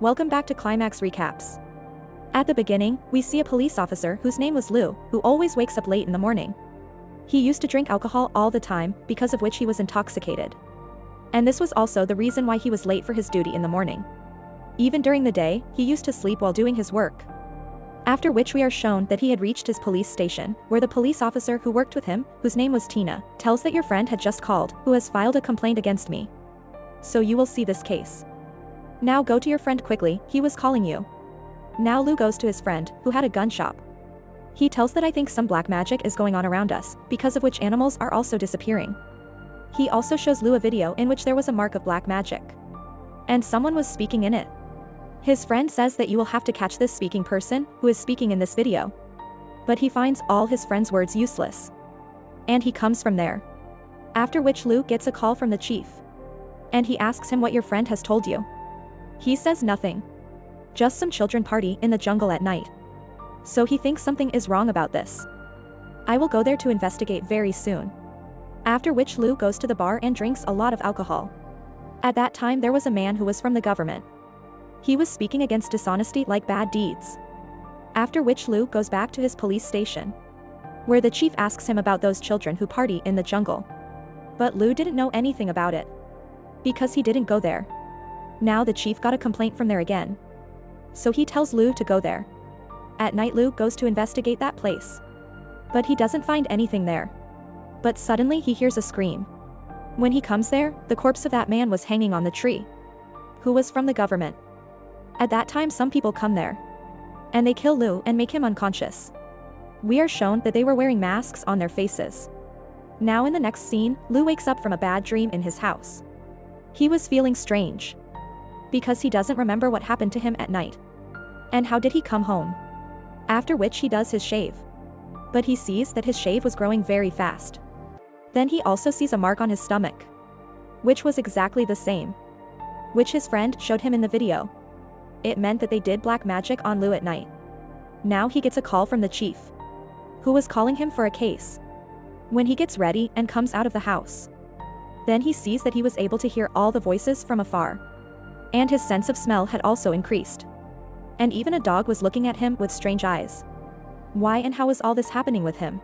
Welcome back to Climax Recaps. At the beginning, we see a police officer whose name was Lou, who always wakes up late in the morning. He used to drink alcohol all the time, because of which he was intoxicated. And this was also the reason why he was late for his duty in the morning. Even during the day, he used to sleep while doing his work. After which we are shown that he had reached his police station, where the police officer who worked with him, whose name was Tina, tells that your friend had just called, who has filed a complaint against me. So you will see this case. Now go to your friend quickly, he was calling you. Now Lou goes to his friend, who had a gun shop. He tells that I think some black magic is going on around us, because of which animals are also disappearing. He also shows Lou a video in which there was a mark of black magic. And someone was speaking in it. His friend says that you will have to catch this speaking person, who is speaking in this video. But he finds all his friend's words useless. And he comes from there. After which Lou gets a call from the chief. And he asks him what your friend has told you. He says nothing. Just some children party in the jungle at night. So he thinks something is wrong about this. I will go there to investigate very soon. After which Lou goes to the bar and drinks a lot of alcohol. At that time there was a man who was from the government. He was speaking against dishonesty like bad deeds. After which Lou goes back to his police station, where the chief asks him about those children who party in the jungle. But Lou didn't know anything about it, because he didn't go there. Now the chief got a complaint from there again. So he tells Lou to go there. At night Lou goes to investigate that place. But he doesn't find anything there. But suddenly he hears a scream. When he comes there, the corpse of that man was hanging on the tree, who was from the government. At that time some people come there. And they kill Lou and make him unconscious. We are shown that they were wearing masks on their faces. Now in the next scene, Lou wakes up from a bad dream in his house. He was feeling strange, because he doesn't remember what happened to him at night. And how did he come home? After which he does his shave. But he sees that his shave was growing very fast. Then he also sees a mark on his stomach, which was exactly the same, which his friend showed him in the video. It meant that they did black magic on Lou at night. Now he gets a call from the chief, who was calling him for a case. When he gets ready and comes out of the house, then he sees that he was able to hear all the voices from afar. And his sense of smell had also increased. And even a dog was looking at him with strange eyes. Why and how was all this happening with him?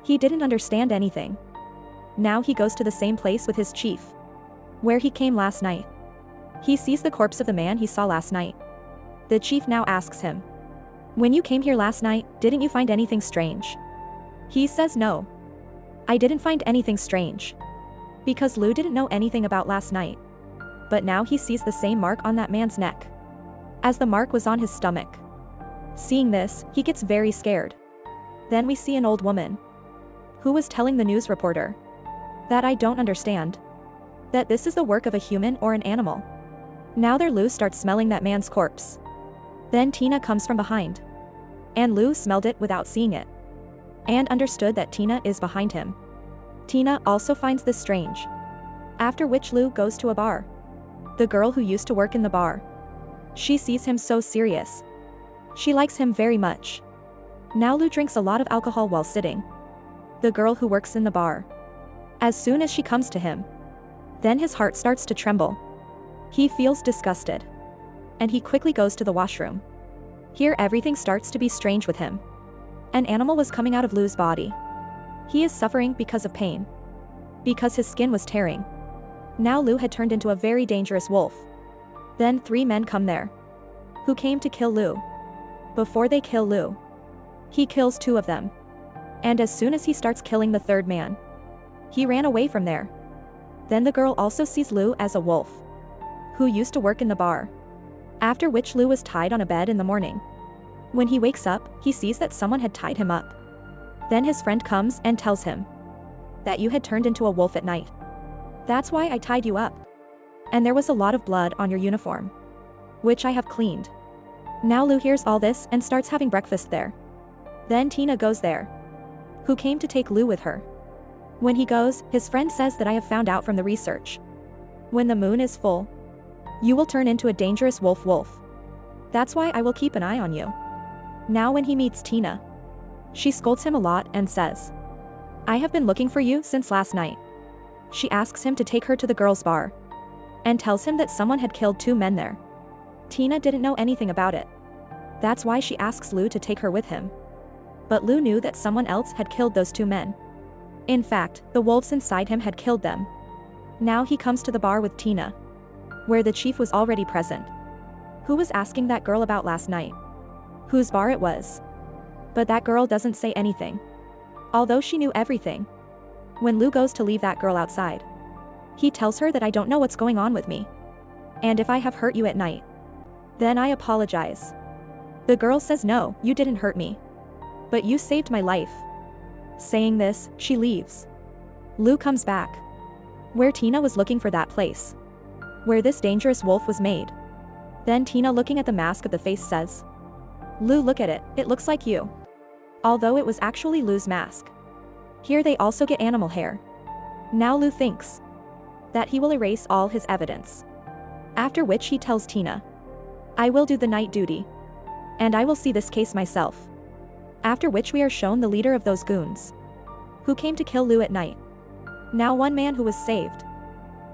He didn't understand anything. Now he goes to the same place with his chief, where he came last night. He sees the corpse of the man he saw last night. The chief now asks him, when you came here last night, didn't you find anything strange? He says no. I didn't find anything strange. Because Lou didn't know anything about last night. But now he sees the same mark on that man's neck, as the mark was on his stomach. Seeing this, he gets very scared. Then we see an old woman, who was telling the news reporter that I don't understand, that this is the work of a human or an animal. Now there Lou starts smelling that man's corpse. Then Tina comes from behind. And Lou smelled it without seeing it, and understood that Tina is behind him. Tina also finds this strange. After which Lou goes to a bar. The girl who used to work in the bar. She sees him so serious. She likes him very much. Now Lou drinks a lot of alcohol while sitting. The girl who works in the bar. As soon as she comes to him, then his heart starts to tremble. He feels disgusted. And he quickly goes to the washroom. Here everything starts to be strange with him. An animal was coming out of Lou's body. He is suffering because of pain, because his skin was tearing. Now Lou had turned into a very dangerous wolf. Then 3 men come there, who came to kill Lou. Before they kill Lou, he kills 2 of them. And as soon as he starts killing the 3rd man, he ran away from there. Then the girl also sees Lou as a wolf, who used to work in the bar. After which Lou was tied on a bed in the morning. When he wakes up, he sees that someone had tied him up. Then his friend comes and tells him that you had turned into a wolf at night. That's why I tied you up. And there was a lot of blood on your uniform, which I have cleaned. Now Lou hears all this and starts having breakfast there. Then Tina goes there, who came to take Lou with her. When he goes, his friend says that I have found out from the research. When the moon is full, you will turn into a dangerous wolf. That's why I will keep an eye on you. Now when he meets Tina, she scolds him a lot and says, I have been looking for you since last night. She asks him to take her to the girls' bar, and tells him that someone had killed 2 men there. Tina didn't know anything about it. That's why she asks Lou to take her with him. But Lou knew that someone else had killed those two men. In fact, the wolves inside him had killed them. Now he comes to the bar with Tina, where the chief was already present. Who was asking that girl about last night? Whose bar it was? But that girl doesn't say anything, although she knew everything. When Lou goes to leave that girl outside, he tells her that I don't know what's going on with me. And if I have hurt you at night, then I apologize. The girl says, no, you didn't hurt me. But you saved my life. Saying this, she leaves. Lou comes back, where Tina was looking for that place where this dangerous wolf was made. Then Tina, looking at the mask of the face, says, Lou, look at it, it looks like you. Although it was actually Lou's mask. Here they also get animal hair. Now Lou thinks that he will erase all his evidence. After which he tells Tina, I will do the night duty, and I will see this case myself. After which we are shown the leader of those goons who came to kill Lou at night. Now one man who was saved.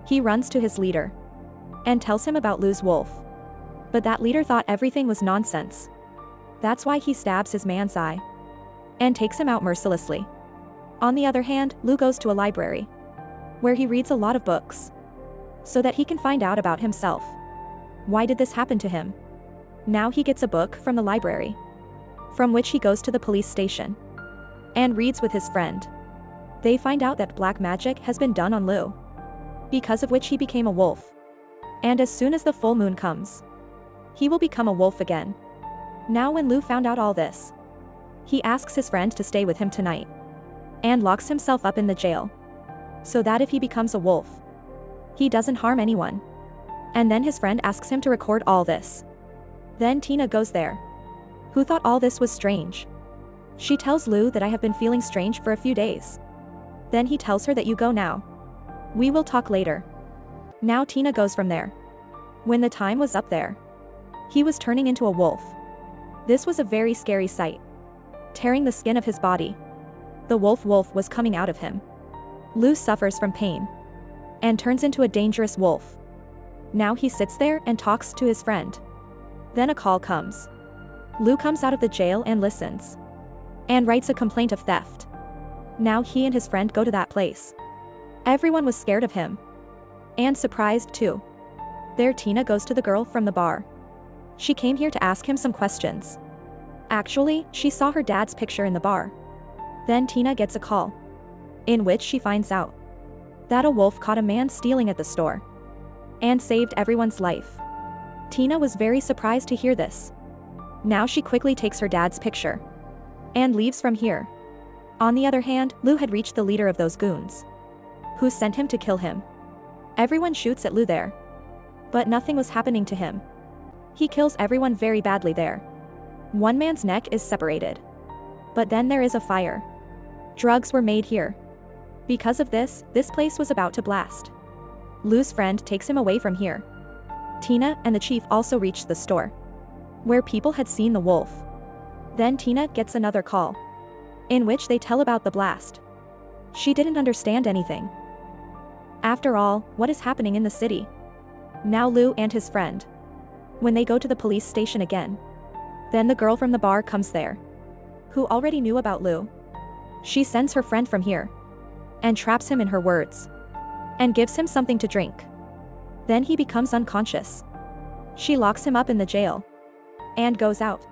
He runs to his leader and tells him about Lou's wolf. But that leader thought everything was nonsense. That's why he stabs his man's eye and takes him out mercilessly. On the other hand, Lou goes to a library where he reads a lot of books so that he can find out about himself. Why did this happen to him? Now he gets a book from the library, from which he goes to the police station and reads with his friend. They find out that black magic has been done on Lou, because of which he became a wolf. And as soon as the full moon comes, he will become a wolf again. Now when Lou found out all this, he asks his friend to stay with him tonight and locks himself up in the jail, so that if he becomes a wolf, he doesn't harm anyone. And then his friend asks him to record all this. Then Tina goes there, who thought all this was strange. She tells Lou that I have been feeling strange for a few days. Then he tells her that you go now. We will talk later. Now Tina goes from there. When the time was up there, he was turning into a wolf. This was a very scary sight. Tearing the skin of his body, the wolf was coming out of him. Lou suffers from pain and turns into a dangerous wolf. Now he sits there and talks to his friend. Then a call comes. Lou comes out of the jail and listens and writes a complaint of theft. Now he and his friend go to that place. Everyone was scared of him and surprised too. There Tina goes to the girl from the bar. She came here to ask him some questions. Actually, she saw her dad's picture in the bar. Then Tina gets a call, in which she finds out that a wolf caught a man stealing at the store and saved everyone's life. Tina was very surprised to hear this. Now she quickly takes her dad's picture and leaves from here. On the other hand, Lou had reached the leader of those goons, who sent him to kill him. Everyone shoots at Lou there, but nothing was happening to him. He kills everyone very badly there. One man's neck is separated. But then there is a fire. Drugs were made here. Because of this place was about to blast. Lou's friend takes him away from here. Tina and the chief also reached the store, where people had seen the wolf. Then Tina gets another call, in which they tell about the blast. She didn't understand anything. After all, what is happening in the city? Now Lou and his friend, when they go to the police station again, then the girl from the bar comes there, who already knew about Lou. She sends her friend from here and traps him in her words and gives him something to drink. Then he becomes unconscious. She locks him up in the jail and goes out.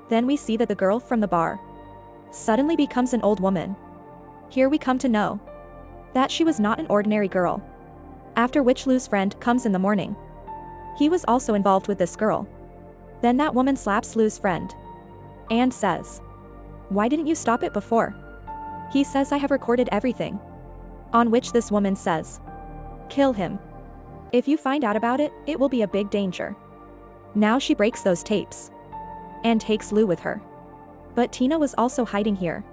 Then we see that the girl from the bar suddenly becomes an old woman. Here we come to know that she was not an ordinary girl. After which Lou's friend comes in the morning. He was also involved with this girl. Then that woman slaps Lou's friend and says, "Why didn't you stop it before?" He says, "I have recorded everything." On which this woman says, "Kill him. If you find out about it, it will be a big danger." Now she breaks those tapes and takes Lou with her. But Tina was also hiding here,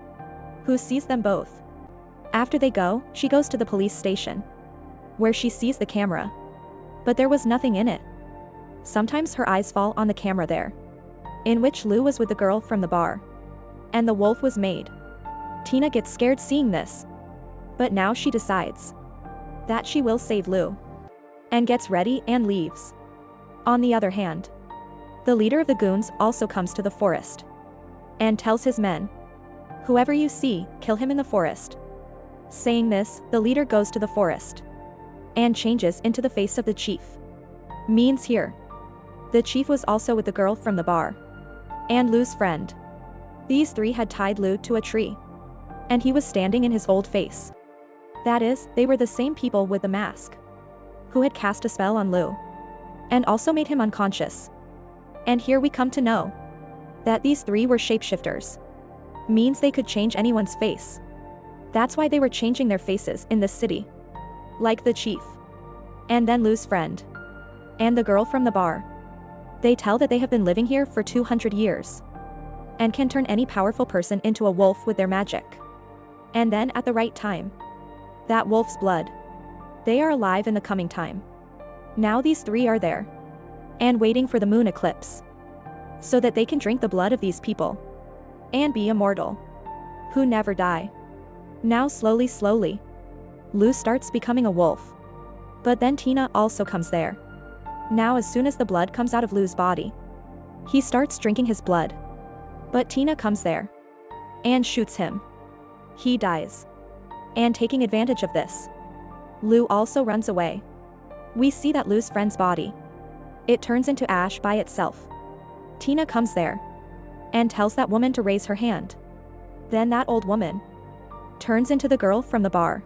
who sees them both. After they go, she goes to the police station, where she sees the camera. But there was nothing in it. Sometimes her eyes fall on the camera there, in which Lou was with the girl from the bar, and the wolf was made. Tina gets scared seeing this, but now she decides that she will save Lou, and gets ready and leaves. On the other hand, The leader of the goons also comes to the forest and tells his men, "Whoever you see, kill him in the forest." Saying this, the leader goes to the forest and changes into the face of the chief. Means here, the chief was also with the girl from the bar and Lu's friend. These three had tied Lu to a tree, and he was standing in his old face. That is, they were the same people with the mask who had cast a spell on Lu and also made him unconscious. And here we come to know that these three were shapeshifters. Means they could change anyone's face. That's why they were changing their faces in this city. Like the chief, and then Lu's friend, and the girl from the bar. They tell that they have been living here for 200 years and can turn any powerful person into a wolf with their magic. And then at the right time, that wolf's blood. They are alive in the coming time. Now these three are there and waiting for the moon eclipse so that they can drink the blood of these people and be immortal, who never die. Now slowly, Lu starts becoming a wolf. But then Tina also comes there. Now as soon as the blood comes out of Lu's body, he starts drinking his blood. But Tina comes there and shoots him. He dies. And taking advantage of this, Lu also runs away. We see that Lu's friend's body, it turns into ash by itself. Tina comes there and tells that woman to raise her hand. Then that old woman turns into the girl from the bar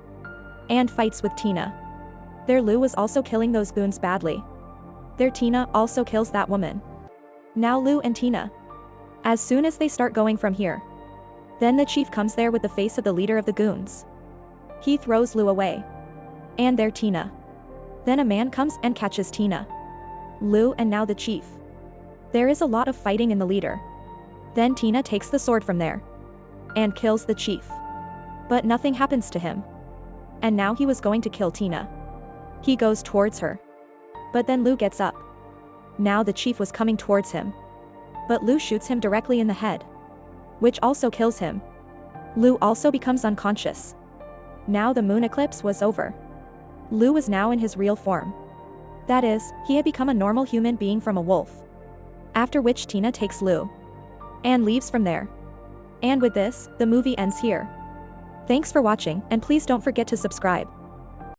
and fights with Tina. Their Lu was also killing those goons badly. Their Tina also kills that woman. Now Lu and Tina, as soon as they start going from here, then the chief comes there with the face of the leader of the goons. He throws Lu away. And there Tina. Then a man comes and catches Tina, Lu, and now the chief. There is a lot of fighting in the leader. Then Tina takes the sword from there and kills the chief. But nothing happens to him. And now he was going to kill Tina. He goes towards her. But then Lu gets up. Now the chief was coming towards him. But Lu shoots him directly in the head, which also kills him. Lu also becomes unconscious. Now the moon eclipse was over. Lu was now in his real form. That is, he had become a normal human being from a wolf. After which Tina takes Lu and leaves from there. And with this, the movie ends here. Thanks for watching, and please don't forget to subscribe.